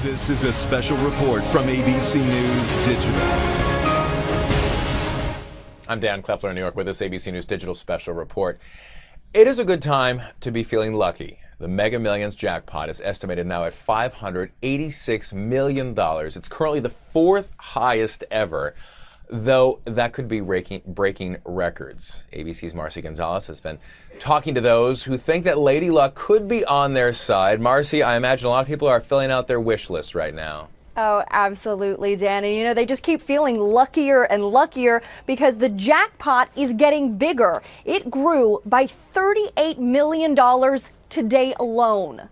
This is a special report from ABC News Digital. I'm Dan Kleffler in New York with this ABC News Digital special report. It is a good time to be feeling lucky. The Mega Millions jackpot is estimated now at $586 million. It's currently the fourth highest ever, though that could be breaking records. ABC's Marcy Gonzalez has been talking to those who think that Lady Luck could be on their side. Marcy, I imagine a lot of people are filling out their wish list right now. Oh, absolutely, Danny. You know, they just keep feeling luckier and luckier because the jackpot is getting bigger. It grew by $38 million today alone.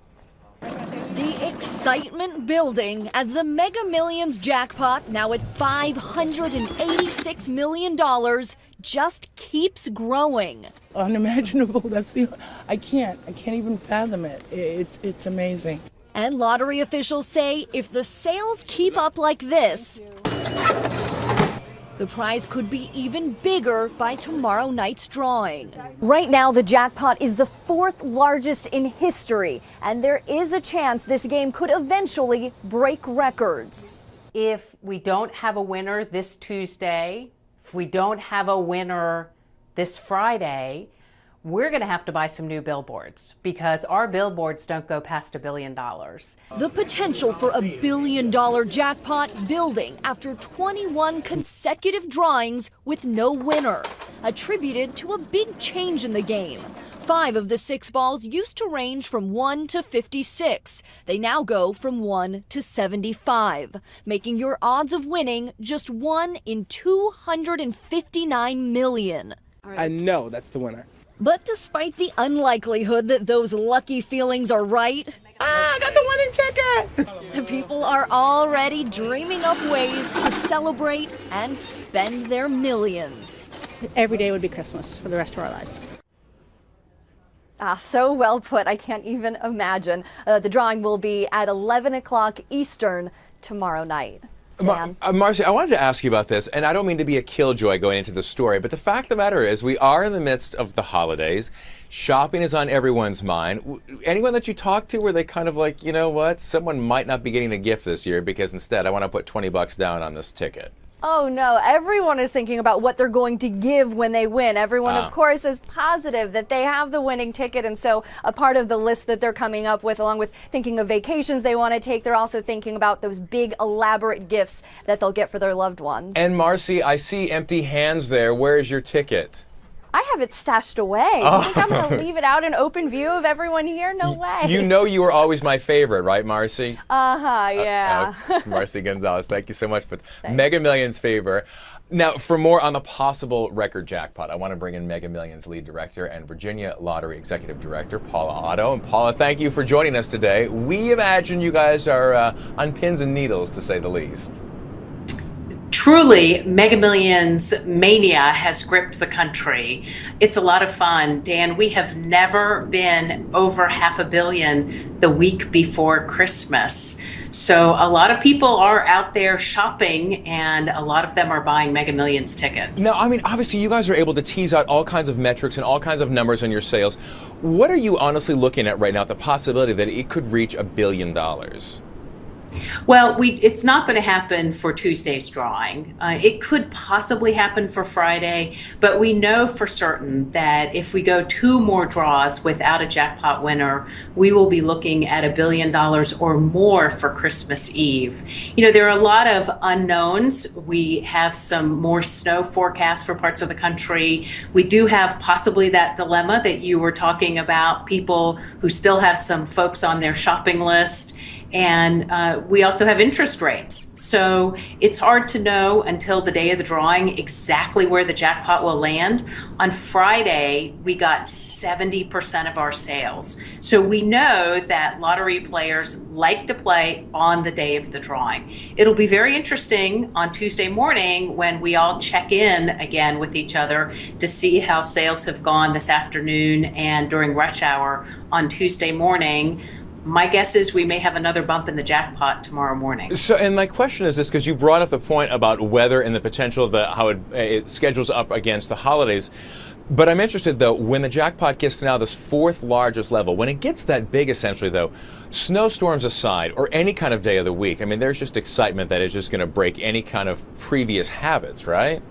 The excitement building as the Mega Millions jackpot, now at $586 million, just keeps growing. Unimaginable. I can't even fathom it. It's amazing. And lottery officials say if the sales keep up like this, the prize could be even bigger by tomorrow night's drawing. Right now, the jackpot is the fourth largest in history, and there is a chance this game could eventually break records. If we don't have a winner this Tuesday, if we don't have a winner this Friday, we're going to have to buy some new billboards because our billboards don't go past $1 billion. The potential for $1 billion jackpot building after 21 consecutive drawings with no winner, attributed to a big change in the game. 5 of the 6 balls used to range from 1 to 56. They now go from 1 to 75, making your odds of winning just 1 in 259 million. I know that's the winner. But despite the unlikelihood that those lucky feelings are right, I got the winning ticket! the people are already dreaming up ways to celebrate and spend their millions. Every day would be Christmas for the rest of our lives. So well put. I can't even imagine. The drawing will be at 11 o'clock Eastern tomorrow night. Marcy, I wanted to ask you about this, and I don't mean to be a killjoy going into the story, but the fact of the matter is we are in the midst of the holidays. Shopping is on everyone's mind. Anyone that you talk to, were they kind of like, you know what, someone might not be getting a gift this year because instead I want to put $20 down on this ticket? Oh no, everyone is thinking about what they're going to give when they win. Everyone, of course, is positive that they have the winning ticket, and so a part of the list that they're coming up with, along with thinking of vacations they want to take, they're also thinking about those big elaborate gifts that they'll get for their loved ones. And Marcy, I see empty hands there. Where is your ticket? I have it stashed away. You think I'm going to leave it out in open view of everyone here? No way. You know you were always my favorite, right, Marcy? Yeah. Marcy Gonzalez, thank you so much for Mega Millions favor. Now, for more on the possible record jackpot, I want to bring in Mega Millions lead director and Virginia Lottery executive director, Paula Otto. And Paula, thank you for joining us today. We imagine you guys are on pins and needles, to say the least. Truly, Mega Millions mania has gripped the country. It's a lot of fun. Dan, we have never been over $500 million the week before Christmas. So a lot of people are out there shopping, and a lot of them are buying Mega Millions tickets. Now, I mean, obviously you guys are able to tease out all kinds of metrics and all kinds of numbers on your sales. What are you honestly looking at right now, the possibility that it could reach $1 billion? Well, it's not going to happen for Tuesday's drawing. It could possibly happen for Friday, but we know for certain that if we go 2 more draws without a jackpot winner, we will be looking at $1 billion or more for Christmas Eve. You know, there are a lot of unknowns. We have some more snow forecasts for parts of the country. We do have possibly that dilemma that you were talking about, people who still have some folks on their shopping list. And we also have interest rates. So it's hard to know until the day of the drawing exactly where the jackpot will land. On Friday, we got 70% of our sales. So we know that lottery players like to play on the day of the drawing. It'll be very interesting on Tuesday morning when we all check in again with each other to see how sales have gone this afternoon and during rush hour on Tuesday morning. My guess is we may have another bump in the jackpot tomorrow morning. So, and my question is this, because you brought up the point about weather and the potential of how it schedules up against the holidays. But I'm interested, though, when the jackpot gets to now this fourth largest level, when it gets that big, essentially, though, snowstorms aside, or any kind of day of the week, I mean, there's just excitement that is just going to break any kind of previous habits, right?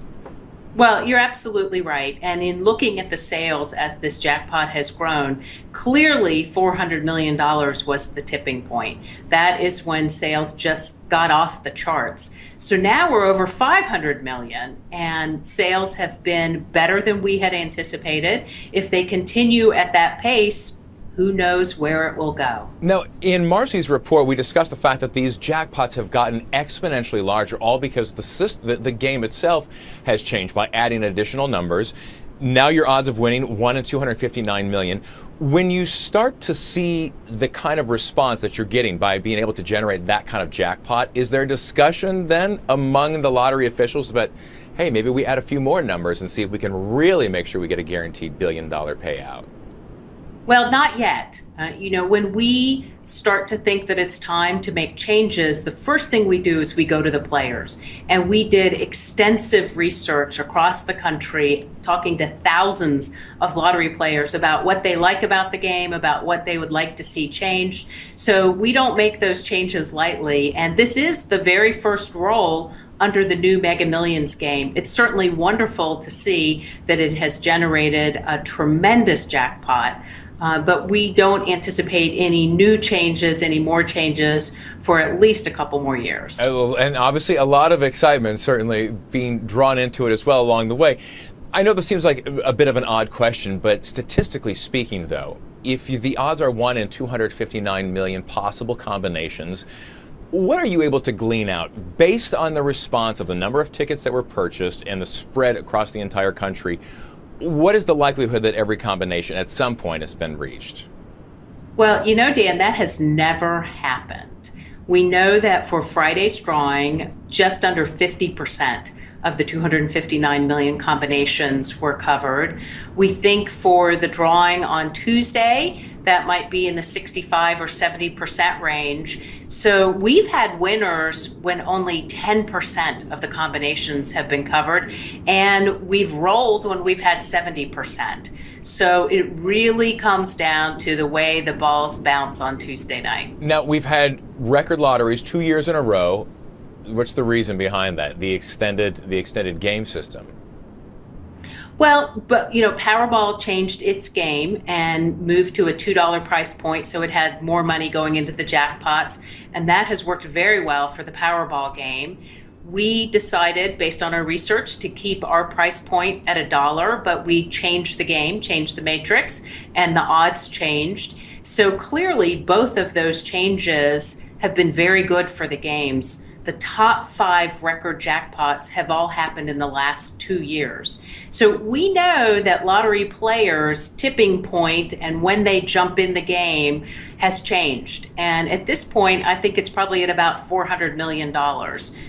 Well, you're absolutely right. And in looking at the sales as this jackpot has grown, clearly $400 million was the tipping point. That is when sales just got off the charts. So now we're over 500 million, and sales have been better than we had anticipated. If they continue at that pace, who knows where it will go. Now, in Marcy's report, we discussed the fact that these jackpots have gotten exponentially larger, all because the game itself has changed by adding additional numbers. Now your odds of winning, 1 in 259 million. When you start to see the kind of response that you're getting by being able to generate that kind of jackpot, is there discussion then among the lottery officials about, hey, maybe we add a few more numbers and see if we can really make sure we get a guaranteed $1 billion payout? Well, not yet. When we start to think that it's time to make changes, the first thing we do is we go to the players. And we did extensive research across the country, talking to thousands of lottery players about what they like about the game, about what they would like to see changed. So we don't make those changes lightly. And this is the very first roll under the new Mega Millions game. It's certainly wonderful to see that it has generated a tremendous jackpot. But we don't anticipate any new changes, any more changes for at least a couple more years. And obviously a lot of excitement certainly being drawn into it as well along the way. I know this seems like a bit of an odd question, but statistically speaking, though, if the odds are 1 in 259 million possible combinations, what are you able to glean out based on the response of the number of tickets that were purchased and the spread across the entire country? What is the likelihood that every combination at some point has been reached? Well, Dan, that has never happened. We know that for Friday's drawing, just under 50% of the 259 million combinations were covered. We think for the drawing on Tuesday, that might be in the 65 or 70% range. So we've had winners when only 10% of the combinations have been covered, and we've rolled when we've had 70%. So it really comes down to the way the balls bounce on Tuesday night. Now, we've had record lotteries 2 years in a row. What's the reason behind that? The extended game system. Well, but Powerball changed its game and moved to a $2 price point, so it had more money going into the jackpots, and that has worked very well for the Powerball game. We decided, based on our research, to keep our price point at $1, but we changed the game, changed the matrix, and the odds changed. So clearly, both of those changes have been very good for the games. The top 5 record jackpots have all happened in the last 2 years. So we know that lottery players' tipping point and when they jump in the game has changed. And at this point, I think it's probably at about $400 million.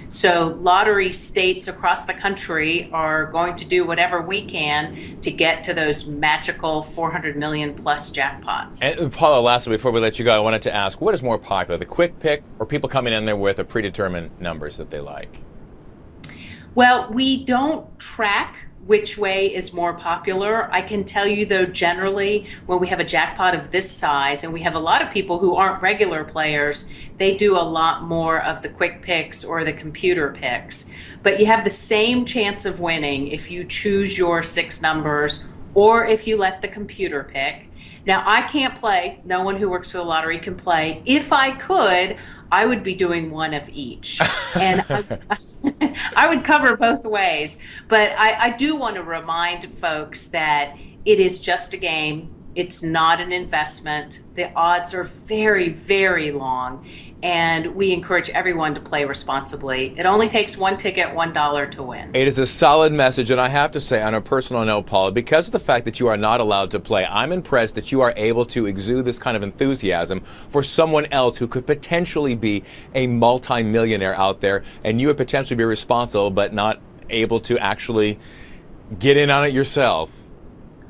So lottery states across the country are going to do whatever we can to get to those magical 400 million plus jackpots. And Paula, lastly, before we let you go, I wanted to ask, what is more popular, the quick pick or people coming in there with a predetermined numbers that they like? Well, we don't track which way is more popular. I can tell you, though, generally, when we have a jackpot of this size, and we have a lot of people who aren't regular players, they do a lot more of the quick picks or the computer picks. But you have the same chance of winning if you choose your 6 numbers or if you let the computer pick. Now, I can't play. No one who works for the lottery can play. If I could, I would be doing one of each. And I would cover both ways. But I do want to remind folks that it is just a game. It's not an investment. The odds are very, very long. And we encourage everyone to play responsibly. It only takes 1 ticket, $1 to win. It is a solid message, and I have to say, on a personal note, Paula, because of the fact that you are not allowed to play, I'm impressed that you are able to exude this kind of enthusiasm for someone else who could potentially be a multi-millionaire out there, and you would potentially be responsible but not able to actually get in on it yourself.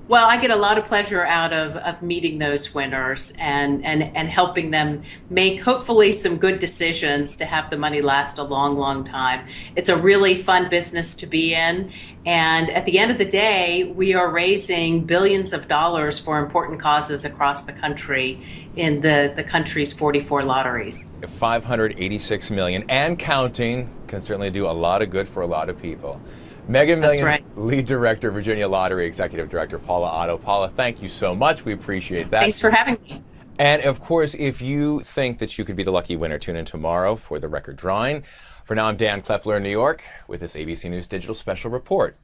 Well, I get a lot of pleasure out of meeting those winners and helping them make hopefully some good decisions to have the money last a long, long time. It's a really fun business to be in. And at the end of the day, we are raising billions of dollars for important causes across the country in the country's 44 lotteries. 586 million and counting can certainly do a lot of good for a lot of people. Mega Millions right. lead director, Virginia Lottery Executive Director Paula Otto. Paula, thank you so much. We appreciate that. Thanks for having me. And of course, if you think that you could be the lucky winner, tune in tomorrow for the record drawing. For now, I'm Dan Kleffler in New York with this ABC News Digital Special Report.